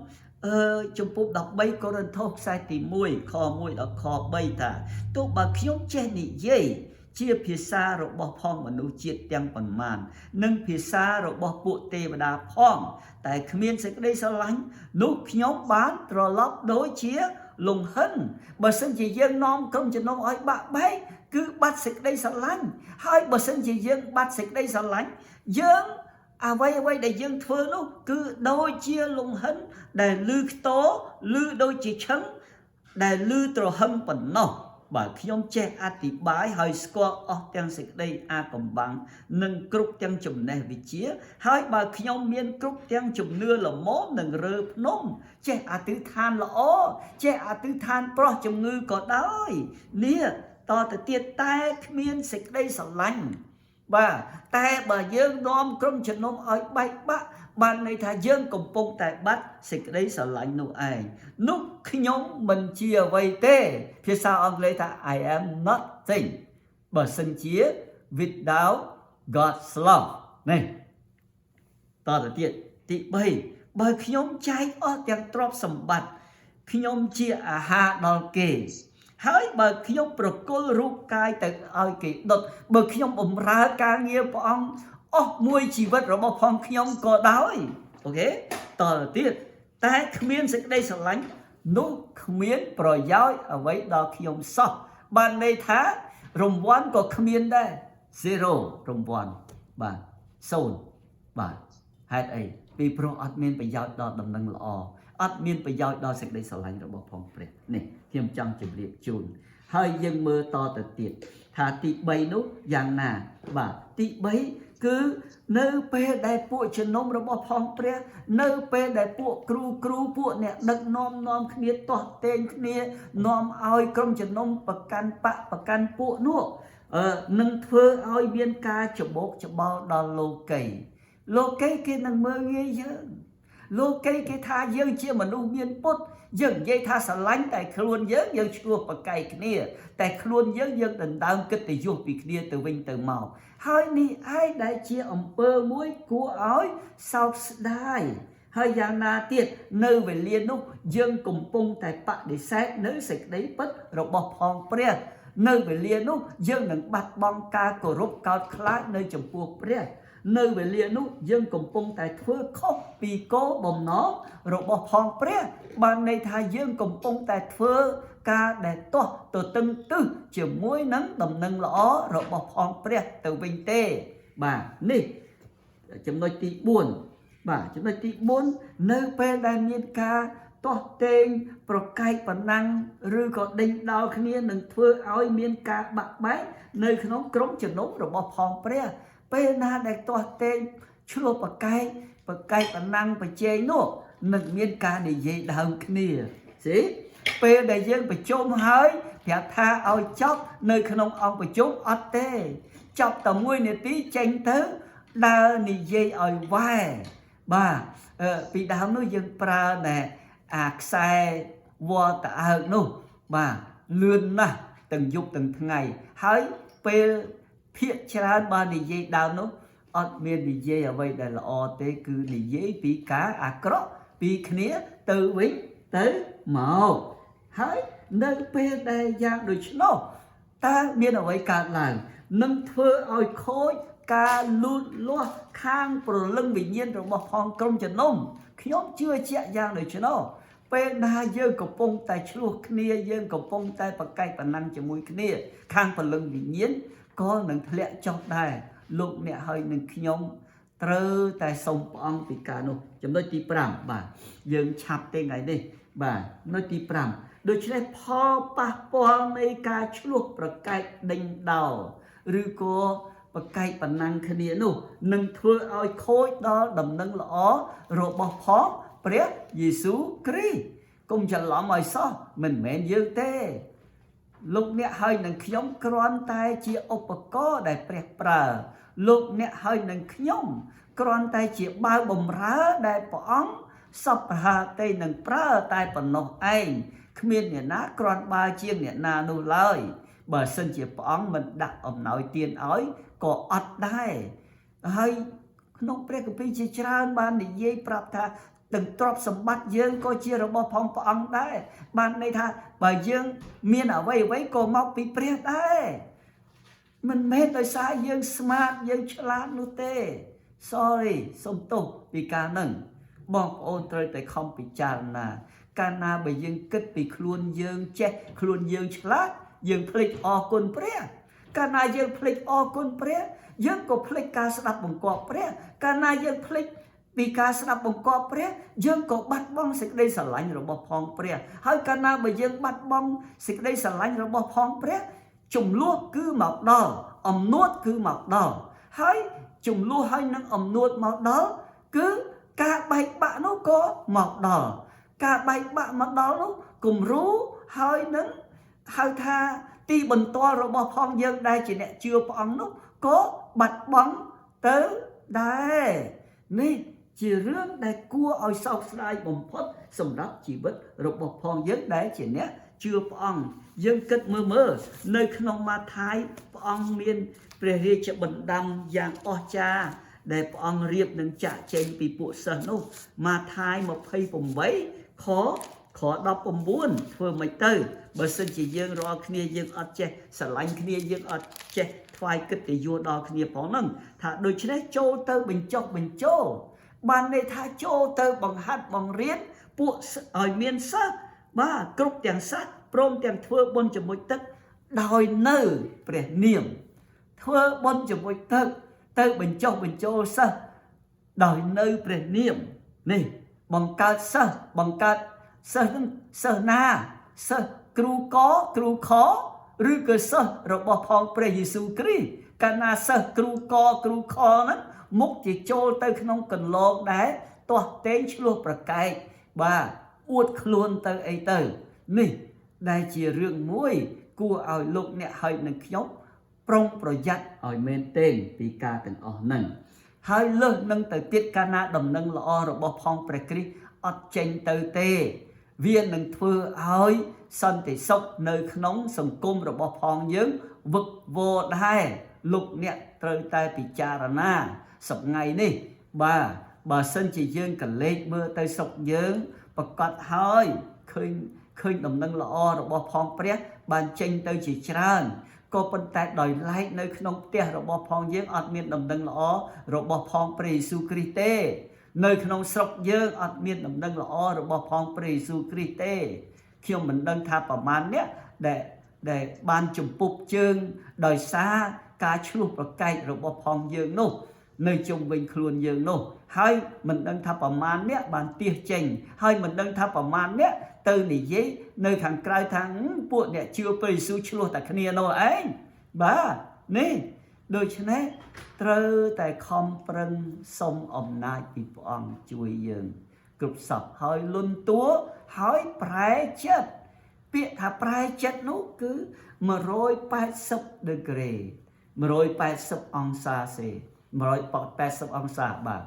trong bụng đọc bay Cô-rinh-thô sai tìm muối kho muối ở kho bay ta tôi bà khiếu chết nị dây ជាភាសារបស់ផងមនុស្សជាតិទាំងប៉ុន្មាននិងភាសារបស់ពួកទេវតាផងតែគ្មានសេចក្តីស្រឡាញ់នោះខ្ញុំបានត្រឡប់ដូចជាលង្ហិនបើសិនជាយើងនាំក្រុមជំនុំឲ្យបាក់បែកគឺបាត់សេចក្តីស្រឡាញ់ហើយបើសិនជាយើងបាត់សេចក្តីស្រឡាញ់យើងអ្វីដែលយើងធ្វើនោះគឺដូចជាលង្ហិនដែលលឺខ្ទរលឺដូចជាឈឹងដែលលឺត្រហឹងប៉ុណ្ណោះបើខ្ញុំចេះអธิบายហើយស្គាល់អស់ទាំងសេចក្តីអាកំបាំងនិងគ្រប់ទាំងចំណេះវិជ្ជាហើយបើខ្ញុំមានគ្រប់ទាំងជំនឿល្មមនឹងរើភ្នំចេះអធិដ្ឋានល្អចេះអធិដ្ឋានប្រោះជំងឺក៏ដោយនេះតទៅទៀតតែគ្មានសេចក្តីស្រឡាញ់បាទតែបើយើងនាំក្រុមជំនុំឲ្យបែកបាក់បានន័យថាយើងកំពុងតែបាត់សេចក្តីស្រឡាញ់នោះឯងនោះខ្ញុំមិនជាអ្វីទេភាសាអង់គ្លេសថា I am nothing បើសិនជា without God's love នេះតទៅទៀតទី3បើខ្ញុំចែកអស់ទាំងទ្រព្យសម្បត្តិខ្ញុំជាអាហារដល់គេហើយបើខ្ញុំប្រគល់រូបកាយទៅឲ្យគេដុតបើខ្ញុំបម្រើការងារព្រះអង្គអស់មួយជីវិតរបស់ផងខ្ញុំក៏ដោយអូខេតទៅទៀតតែគ្មានសេចក្តីស្រឡាញ់នោះគ្មានប្រយោជន៍អ្វីដល់ខ្ញុំសោះបានន័យថារង្វាន់ក៏គ្មានដែរ 0 រង្វាន់បាទ0បាទហេតុអីពីព្រោះអត់មានប្រយោជន៍ដល់ដំណឹងល្អអត់មានប្រយោជន៍ដល់សេចក្តីស្រឡាញ់របស់ផងព្រះនេះខ្ញុំចង់ជម្រាបជូនហើយយើងមើលតទៅទៀតថាទី3នោះយ៉ាងណាបាទទី3គឺនៅពេលដែលពួកជំនុំរបស់ផងព្រះនៅពេលដែលពួកគ្រូពួកអ្នកដឹកនាំគ្នាទាស់ទែងគ្នានាំឲ្យក្រុមជំនុំប្រកាន់បកប្រកាន់ពួកនោះនឹងធ្វើឲ្យមានការច្បោកច្បល់ដល់លោកីគេនឹងមើលងាយយើងលោកីគេថាយើងជាមនុស្សមានពុតយើងនិយាយថាស្រឡាញ់តែខ្លួនយើងឆ្លោះប្រកែកគ្នាតែខ្លួនយើងដណ្ដើមកិត្តិយសពីគ្នាទៅវិញទៅមកហើយនេះឯងដែលជាអំពើមួយគួរឲ្យសោកស្ដាយហើយយ៉ាងណាទៀតនៅវេលានោះយើងកំពុងតែបដិសេធនៅសេចក្តីពិតរបស់ផងព្រះនៅវេលានោះយើងនឹងបាត់បង់ការគោរពកោតខ្លាចនៅចំពោះព្រះនៅវេលានោះយើងកំពុងតែធ្វើខុសពីគោលបំណងរបស់ផងព្រះបានន័យថាយើងកំពុងតែធ្វើការដែលទាស់ទៅតឹងទឹះជាមួយនឹងដំណឹងល្អរបស់ផងព្រះទៅវិញទេបាទនេះចំណុចទី4បាទចំណុចទី4នៅពេលដែលមានការទាស់ទែងប្រកែកប៉ុណ្ណឹងឬក៏ដេញដោលគ្នានឹងធ្វើឲ្យមានការបាក់បែកនៅក្នុងក្រុមជំនុំរបស់ផងព្រះពេលណាដែលទាស់ទែងឆ្លោះប្រកែកប៉ុណ្ណឹងប្រជែងនោះនឹងមានការនិយាយដើមគ្នាស៊ីពេលដែលយើងប្រជុំហើយប្រាប់ថាឲ្យចប់នៅក្នុងអង្គប្រជុំអត់ទេចប់តែ1នាទីចេញទៅដើរនិយាយឲ្យវ៉ែបាទពីដើមនោះយើងប្រើតែអាខ្សែវត្តត្អើកនោះបាទលឿនណាស់ទាំងយប់ទាំងថ្ងៃហើយពេលភាកច្រើនបើនិយាយដើមនោះអត់មាននិយាយអ្វីដែលល្អទេគឺនិយាយពីការអាក្រក់ពីគ្នាទៅវិញទៅមកហើយនៅពេលដែលយ៉ាងដូច្នោះតើមានអ្វីកើតឡើងនឹងធ្វើឲ្យខូចការលូតលាស់ខាងព្រលឹងវិញ្ញាណរបស់ផងក្រុមជំនុំខ្ញុំជឿជាក់យ៉ាងដូច្នោះពេលណាយើងកំពុងតែឆ្លោះគ្នាយើងកំពុងតែប្រកែកប្រណាំងជាមួយគ្នាខាងព្រលឹងវិញ្ញាណក៏នឹងធ្លាក់ចុះដែរលោកអ្នកហើយនឹងខ្ញុំត្រូវតែសូមព្រះអង្គពីការនោះចំណុចទី5បាទយើងឆាប់ទេថ្ងៃនេះបាទចំណុចទី5ដូច្នេះផលប៉ះពាល់នៃការឆ្លោះប្រកែកដេញដោលឬក៏ប្រកែកប៉ុណ្ណឹងគ្នានោះនឹងធ្វើឲ្យខូចដល់ដំណឹងល្អរបស់ផងព្រះយេស៊ូវគ្រីស្ទកុំច្រឡំឲ្យសោះមិនមែនយើងទេលោកអ្នកហើយនឹងខ្ញុំគ្រាន់តែជាឧបករណ៍ដែលព្រះប្រើលោកអ្នកហើយនឹងខ្ញុំគ្រាន់តែជាបាវបម្រើដែលព្រះអង្គសពប្រហាទេនឹងប្រើតែប៉ុណ្ណោះឯងគ្មានអ្នកណាគ្រាន់បើជាងអ្នកណានោះឡើយបើសិនជាព្រះអង្គមិនដាក់អំណោយទានឲ្យក៏អត់ដែរហើយក្នុងព្រះគម្ពីរជាច្រើនបាននិយាយប្រាប់ថាទាំងទ្រព្យសម្បត្តិយើងក៏ជារបស់ផងព្រះអង្គដែរបានន័យថាបើយើងមានអ្វីក៏មកពីព្រះដែរ មិនមែនដោយសារយើង smart យើងឆ្លាតនោះទេ sorry សុំទោសពីការហ្នឹងបងប្អូនត្រូវតែខំពិចារណាកាលណាបើយើងគិតពីខ្លួនយើងចេះខ្លួនយើងឆ្លាតយើងភ្លេចអរគុណព្រះកាលណាយើងភ្លេចអរគុណព្រះយើងក៏ភ្លេចការស្ដាប់បង្គាប់ព្រះកាលណាយើងភ្លេចពីការស្ដាប់បង្គាប់ព្រះយើងក៏បាត់បង់សេចក្តីស្រឡាញ់របស់ផងព្រះហើយកាលណាបើយើងបាត់បង់សេចក្តីស្រឡាញ់របស់ផងព្រះចំនួនគឺមកដល់អំនួតគឺមកដល់ហើយចំនួនហើយនឹងអំនួតមកដល់គឺការបែកបាក់នោះក៏មកដល់ការបែកបាក់មកដល់នោះគំរូហើយនឹងហៅថាទីបន្ទាល់របស់ផងយើងដែលជាអ្នកជឿព្រះអង្គនោះក៏បាត់បង់ទៅដែរនេះជារឿងដែលគួរឲ្យសោកស្ដាយបំផុតសម្រាប់ជីវិតរបស់ផងយើងដែលជាអ្នកជឿព្រះអង្គយើងគិតមើលនៅក្នុងម៉ាថាយព្រះអង្គមានព្រះរាជបណ្ដាំយ៉ាងអស្ចារ្យដែលព្រះអង្គរៀបនឹងចាក់ចែងពីពួកសិស្សនោះម៉ាថាយ28ខ19ធ្វើមិនទៅបើសិនជាយើងរាល់គ្នាយើងអត់ចេះស្រឡាញ់គ្នាយើងអត់ចេះថ្វាយកិត្តិយសដល់គ្នាផងហ្នឹងថាដូច្នេះចូលទៅបញ្ចុះបញ្ចូលបានន័យថាចូលទៅបង្ហាត់បង្រៀនពួកឲ្យមានសិស្សបាទគ្រប់ទាំងសិស្សព្រមទាំងធ្វើបុណ្យជាមួយទឹកដោយនៅព្រះនាមធ្វើបុណ្យជាមួយទឹកទៅបញ្ចុះបញ្ចូលសិស្សដោយនៅព្រះនាមនេះបង្កើតសិស្សបង្កើតសិស្សនឹងសិស្សណាសិស្សគ្រូកគ្រូខឬក៏សិស្សរបស់ផងព្រះយេស៊ូវគ្រីស្ទកាលណាសិស្សគ្រូកគ្រូខហ្នឹងមុខជាចូលទៅក្នុងកន្លងដែរទាស់ទែងឆ្លោះប្រកែកបាទអួតខ្លួនទៅអីទៅនេះដែលជារឿងមួយគួរឲ្យលោកអ្នកហើយនឹងខ្ញុំប្រុងប្រយ័ត្នឲ្យមែនទែនពីការទាំងអស់ហ្នឹងហើយលើសនឹងទៅទៀតកាលណាដំណឹងល្អរបស់ផងព្រះគ្រីស្ទអត់ចេញទៅទេវានឹងធ្វើឲ្យសន្តិសុខនៅក្នុងសង្គមរបស់ផងយើងវឹកវរដែរលោកអ្នកត្រូវតែពិចារណាសប្ងៃនេះបាទបើសិនជាយើងកលេចមើលទៅស្រុកយើងប្រកាសហើយឃើញដំណឹងល្អរបស់ផងព្រះបានចេញទៅជាច្រើនក៏ប៉ុន្តែដោយឡែកនៅក្នុងផ្ទះរបស់ផងយើងអត់មានដំណឹងល្អរបស់ផងព្រះយេស៊ូវគ្រីស្ទទេនៅក្នុងស្រុកយើងអត់មានដំណឹងល្អរបស់ផងព្រះយេស៊ូវគ្រីស្ទទេខ្ញុំមិនដឹងថាប្រមាណអ្នកដែលបានជំពប់ជើងដោយសារការឆ្លោះប្រកែករបស់ផងយើងនោះនៅជុំវិញខ្លួនយើងនោះហើយមិនដឹងថាប្រមាណអ្នកបានទៀសចេញហើយមិនដឹងថាប្រមាណអ្នកទៅនិយាយនៅខាងក្រៅថាពួកអ្នកជឿព្រះយេស៊ូវឆ្លោះតែគ្នានោះឯងបាទនេះដូច្នេះត្រូវតែខំប្រឹងសុំអំណាចពីព្រះអង្គជួយយើងគ្រប់សពហើយលន់តួហើយប្រែចិត្តពាក្យថាប្រែចិត្តនោះគឺ180 degree 180 អង្សាសេ180 អង្សាបាទ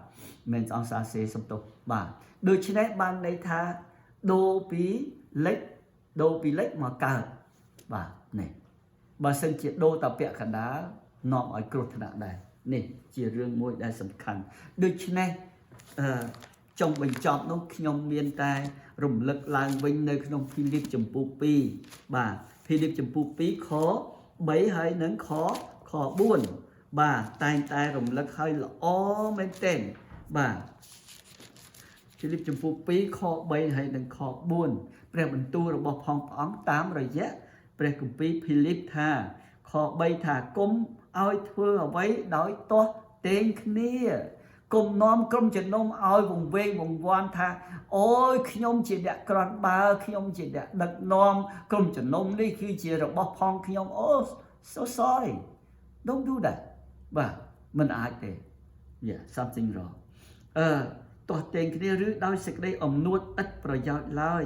មិនអង្សាសេសំទោសបាទដូច្នេះបានន័យថាដូរពីលិចមកកើតបាទនេះបើសិនជាដូរតាពាក្យកណ្ដាលនាំឲ្យគ្រោះថ្នាក់ដែរនេះជារឿងមួយដែលសំខាន់ដូច្នេះចុងបញ្ចប់នោះខ្ញុំមានតែរំលឹកឡើងវិញនៅក្នុងភីលីបចំពោះ2បាទភីលីបចំពោះ2ខ3ហើយនឹងខ4បាទតែងតែរំលឹកឲ្យល្អមែនទែនបាទភីលីបចំពោះ2ខ3ហើយនឹងខ4ព្រះបន្ទូលរបស់ផងព្រះអង្គតាមរយៈព្រះគម្ពីរភីលីបថាខ3ថាគុំឲ្យធ្វើអ្វីដោយទាស់ទែងគ្នាគុំនាំក្រុមជំនុំឲ្យវង្វេងវង្វាន់ថាអូយខ្ញុំជាអ្នកក្រាន់បើខ្ញុំជាអ្នកដឹកនាំក្រុមជំនុំនេះគឺជារបស់ផងខ្ញុំអូ so sorry don't do that បាទមិនអាចទេ yeah something wrong ទាស់ទែងគ្នាឬដោយសេចក្តីអំនួតឥតប្រយោជន៍ឡើយ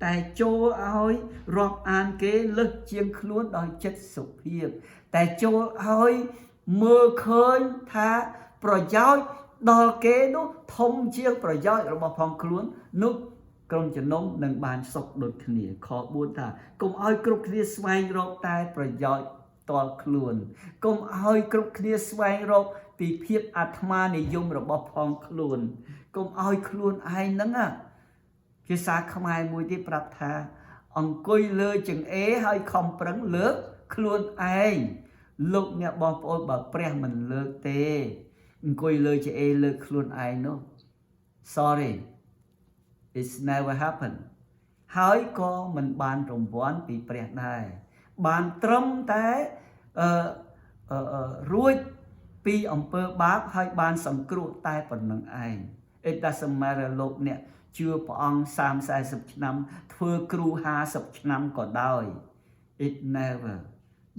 តែចូលឲ្យរាប់អានគេលើសជាងខ្លួនដោយចិត្តសុភាពតែចូលឲ្យមើលឃើញថាប្រយោជន៍ដល់គេនោះធំជាងប្រយោជន៍របស់ផងខ្លួននោះក្រុមជំនុំនឹងបានសុខដូចគ្នាខ4ថាកុំឲ្យគ្រប់គ្នាស្វែងរកតែប្រយោជន៍តល់ខ្លួនកុំឲ្យគ្រប់គ្នាស្វែងរកពីភាពអាត្មានិយមរបស់ផងខ្លួនកុំឲ្យខ្លួនឯងហ្នឹងភាសាខ្មែរមួយទៀតប្រាប់ថាអង្គុយលើចង្អេរហើយខំប្រឹងលើកខ្លួនឯង លោកអ្នកបងប្អូនបើព្រះមិនលើកទេអង្គុយលើជាអេលើកខ្លួនឯងនោះ sorry it's never happen ហើយក៏មិនបានរង្វាន់ពីព្រះដែរបានត្រឹមតែរួចពីអំពើបាបហើយបានសង្គ្រោះតែប៉ុណ្្នឹងឯង It doesn't matter លោកអ្នកជឿព្រះអង្គ30-40ឆ្នាំធ្វើគ្រូ50ឆ្នាំក៏ដោយ It never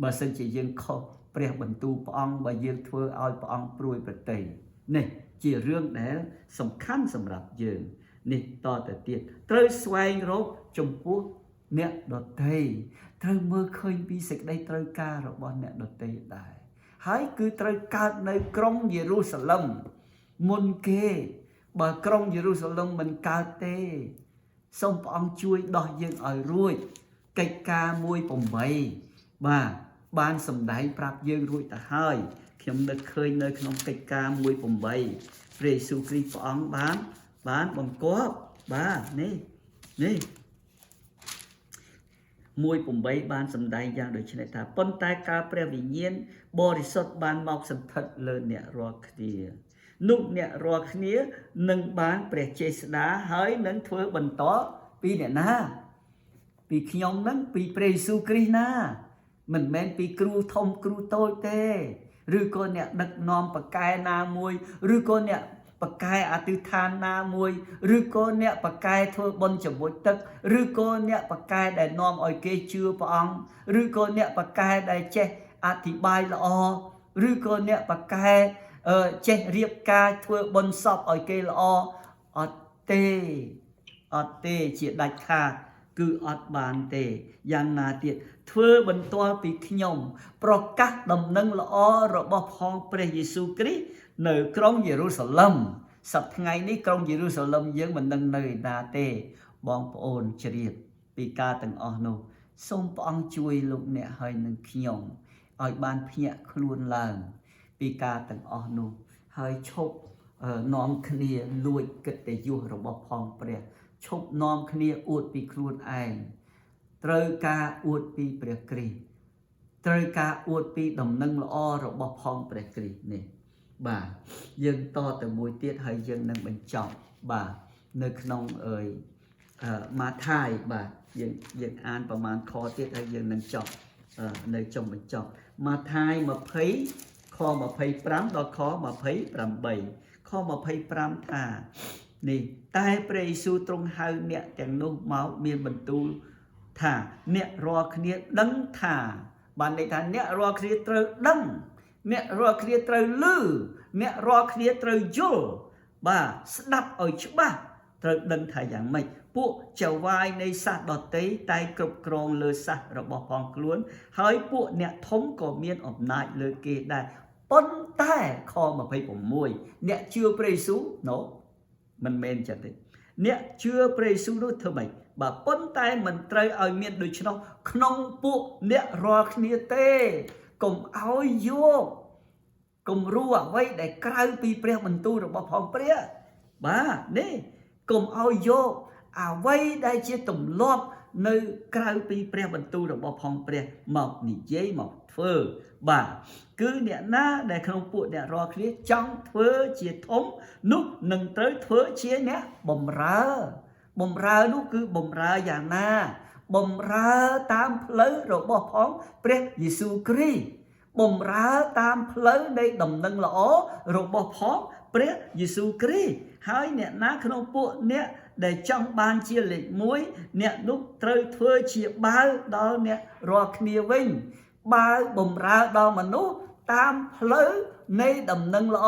បើសិនជាយើងខុសព្រះបន្ទូលព្រះអង្គបើយើងធ្វើឲ្យព្រះអង្គព្រួយប្រតិយនេះជារឿងដែលសំខាន់សម្រាប់យើងនេះតទៅទៀតត្រូវស្វែងរកចំពោះអ្នកដទៃត្រូវមើលឃើញពីសេចក្តីត្រូវការរបស់អ្នកដទៃដែរហើយគឺត្រូវកើតនៅក្រុងយេរូសាឡឹមមុនគេបើក្រុងយេរូសាឡឹមមិនកើតទេសូមព្រះអង្គជួយដោះយើងឲ្យរួចកិច្ចការ1:8បាទបានសម្ដែងប្រាប់យើងរួចទៅហើយខ្ញុំនឹកឃើញនៅក្នុងកិច្ចការ1:8ព្រះយេស៊ូវគ្រីស្ទព្រះអង្គបានបង្គាប់បាទនេះ1:8បានសម្ដែងយ៉ាងដូចនេះថាប៉ុន្តែការព្រះវិញ្ញាណបរិសុទ្ធបានមកសន្ធិដ្ឋលើអ្នករាល់គ្នានោះអ្នករាល់គ្នានឹងបានព្រះចេស្តាហើយនឹងធ្វើបន្តពីអ្នកណាពីខ្ញុំនឹងពីព្រះយេស៊ូវគ្រីស្ទណាមិនមែនពីគ្រូធំគ្រូតូចទេឬក៏អ្នកដឹកនាំបកែណាមួយឬក៏អ្នកបកែអធិដ្ឋានណាមួយឬក៏អ្នកបកែធ្វើបុណ្យជាមួយទឹកឬក៏អ្នកបកែដែលនាំឲ្យគេជឿព្រះអង្គឬក៏អ្នកបកែដែលចេះអធិប្បាយល្អឬក៏អ្នកបកែចេះរៀបការធ្វើបុណ្យសពឲ្យគេល្អអត់ទេជាដាច់ខាតគឺអត់បានទេយ៉ាងណាទៀតធ្វើបន្ទាល់ពីខ្ញុំប្រកាសដំណឹងល្អរបស់ផងព្រះយេស៊ូវគ្រីស្ទនៅក្រុងយេរូសាឡឹមសប្តាហ៍ថ្ងៃនេះក្រុងយេរូសាឡឹមយើងមិនដឹងនៅឯណាទេបងប្អូនជ្រាបពីការទាំងអស់នោះសូមព្រះអង្គជួយលោកអ្នកហើយនឹងខ្ញុំឲ្យបានភ្ញាក់ខ្លួនឡើងពីការទាំងអស់នោះហើយឈប់នាំគ្នាលួចកិត្តិយសរបស់ផងព្រះឈប់នាំគ្នាអួតពីខ្លួនឯងត្រូវការអួតពីព្រះគ្រីស្ទត្រូវការអួតពីដំណឹងល្អរបស់ផងព្រះគ្រីស្ទនេះបាទយើងតទៅមួយទៀតហើយយើងនឹងបញ្ចប់បាទនៅក្នុងម៉ាថាយបាទយើងអានប្រមាណខទៀតហើយយើងនឹងចប់នៅចុងបញ្ចប់ម៉ាថាយ20ខ25ដល់ខ28ខ25ថានេះតែព្រះយេស៊ូវទ្រង់ហៅអ្នកទាំងនោះមកមានបន្ទូលថាអ្នករាល់គ្នាដឹងថាបានន័យថាអ្នករាល់គ្នាត្រូវដឹងអ្នករាល់គ្នាត្រូវឮអ្នករាល់គ្នាត្រូវយល់បាទស្ដាប់ឲ្យច្បាស់ត្រូវដឹងថាយ៉ាងម៉េចពួកចៅវាយនៃសាសដតីតែគ្រប់គ្រងលើសាសរបស់ផងខ្លួនហើយពួកអ្នកធំក៏មានអំណាចលើគេដែរប៉ុន្តែខ26អ្នកជឿព្រះយេស៊ូវណូមិនមែនចឹងទេអ្នកជឿព្រះយេស៊ូវនោះធ្វើម៉េចបាទប៉ុន្តែមិនត្រូវឲ្យមានដូច្នោះក្នុងពួកអ្នករាល់គ្នាទេកុំឲ្យយកគំរូអ្វីដែលក្រៅពីព្រះបន្ទូលរបស់ផងព្រះបាទនេះកុំឲ្យយកអ្វីដែលជាទម្លាប់នៅក្រៅពីព្រះបន្ទូលរបស់ផងព្រះមកនិយាយមកធ្វើបាទគឺអ្នកណាដែលក្នុងពួកអ្នករាល់គ្នាចង់ធ្វើជាធំនោះនឹងត្រូវធ្វើជាអ្នកបម្រើនោះគឺបម្រើយ៉ាងណាបម្រើតាមផ្លូវរបស់ផងព្រះយេស៊ូវគ្រីស្ទបម្រើតាមផ្លូវនៃដំណឹងល្អរបស់ផងព្រះយេស៊ូវគ្រីស្ទហើយអ្នកណាក្នុងពួកអ្នកដែលចង់បានជាលេខ1អ្នកនោះត្រូវធ្វើជាបាវដល់អ្នករាល់គ្នាវិញបាវបម្រើដល់មនុស្សតាមផ្លូវនៃដំណឹងល្អ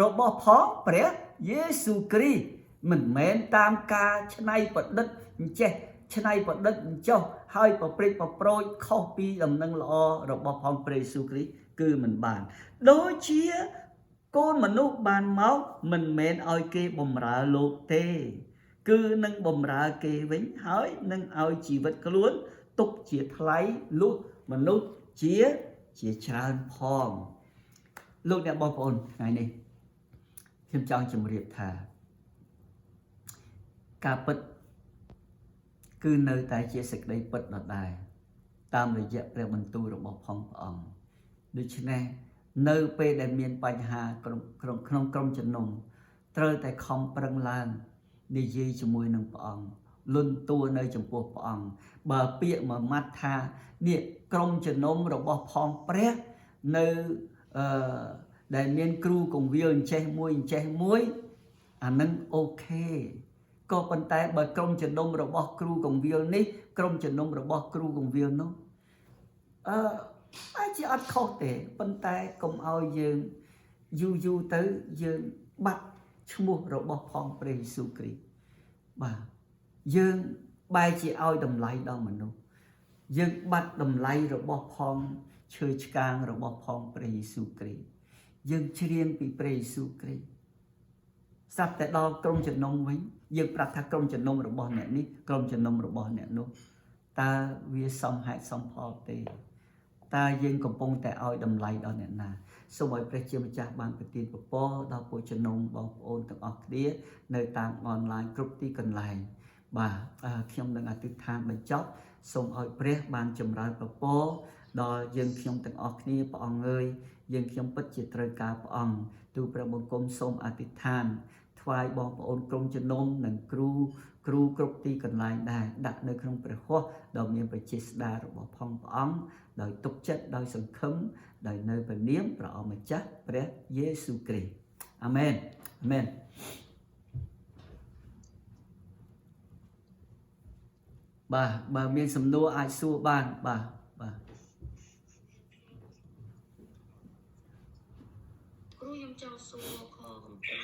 របស់ផងព្រះយេស៊ូវគ្រីស្ទមិនមែនតាមការច្នៃប្រឌិតអញ្ចេះច្នៃប្រឌិតអញ្ចោះហើយប្រព្រឹត្តប្រប្រូចខុសពីដំណឹងល្អរបស់ផងព្រះយេស៊ូវគ្រីស្ទគឺមិនបានដូចជាកូនមនុស្សបានមកមិនមែនឲ្យគេបម្រើលោកទេគឺនឹងបម្រើគេវិញហើយនឹងឲ្យជីវិតខ្លួនទុកជាថ្លៃលុះមនុស្សជាច្រើនផងលោកអ្នកបងប្អូនថ្ងៃនេះខ្ញុំចង់ជម្រាបថាការពិតគឺនៅតែជាសេចក្តីពិតដដែលតាមរយៈព្រះបន្ទូលរបស់ផងព្រះអង្គ ដូច្នេះនៅពេលដែលមានបញ្ហាក្នុងក្រុមជំនុំត្រូវតែខំប្រឹងឡើងនិយាយជាមួយនឹងព្រះអង្គលន់តួនៅចំពោះព្រះអង្គបើពាក្យមួយម៉ាត់ថានេះក្រុមជំនុំរបស់ផងព្រះនៅដែលមានគ្រូកងវិលអញ្ចេះមួយអានឹងអូខេក៏ប៉ុន្តែបើក្រុមជំនុំរបស់គ្រូកងវិលនេះក្រុមជំនុំរបស់គ្រូកងវិលនោះអាចជាអត់ខុសទេប៉ុន្តែកុំឲ្យយើងយូរទៅយើងបាត់ឈ្មោះរបស់ផងព្រះយេស៊ូវគ្រីស្ទបាទយើងបែរជាឲ្យតម្លៃដល់មនុស្សយើងបាត់តម្លៃរបស់ផងឈើឆ្កាងរបស់ផងព្រះយេស៊ូវគ្រីស្ទយើងច្រៀងពីព្រះយេស៊ូវគ្រីស្ទស្រាប់តែដល់ក្រុមជំនុំវិញយើងប្រាប់ថាក្រុមជំនុំរបស់អ្នកនេះក្រុមជំនុំរបស់អ្នកនោះតើវាសមហេតុសមផលទេតើយើងកំពុងតែឲ្យតម្លៃដល់អ្នកណាសូមឲ្យព្រះជាម្ចាស់បានប្រទានពរដល់ពួកជំនុំបងប្អូនទាំងអស់គ្នានៅតាមអនឡាញគ្រប់ទីកន្លែងបាទខ្ញុំនឹងអធិដ្ឋានបញ្ចប់សូមឲ្យព្រះបានចម្រើនពរដល់យើងខ្ញុំទាំងអស់គ្នាព្រះអង្គអើយយើងខ្ញុំពិតជាត្រូវការព្រះអង្គទូលព្រះបង្គំសូមអធិដ្ឋានថ្វាយបងប្អូនក្រុមជំនុំនិងគ្រូគ្រប់ទីកន្លែងដែរដាក់នៅក្នុងព្រះហស្ថដ៏មានប្រជាស្ដាររបស់ផងព្រះអង្គដោយទុកចិត្តដោយសង្ឃឹមដោយនៅព្រះនាមព្រះអម្ចាស់ព្រះយេស៊ូវគ្រីស្ទអាមែនអាមែនបាទបើមានសំណួរអាចសួរបានបាទគ្រូខ្ញុំចង់សួរខកំពុង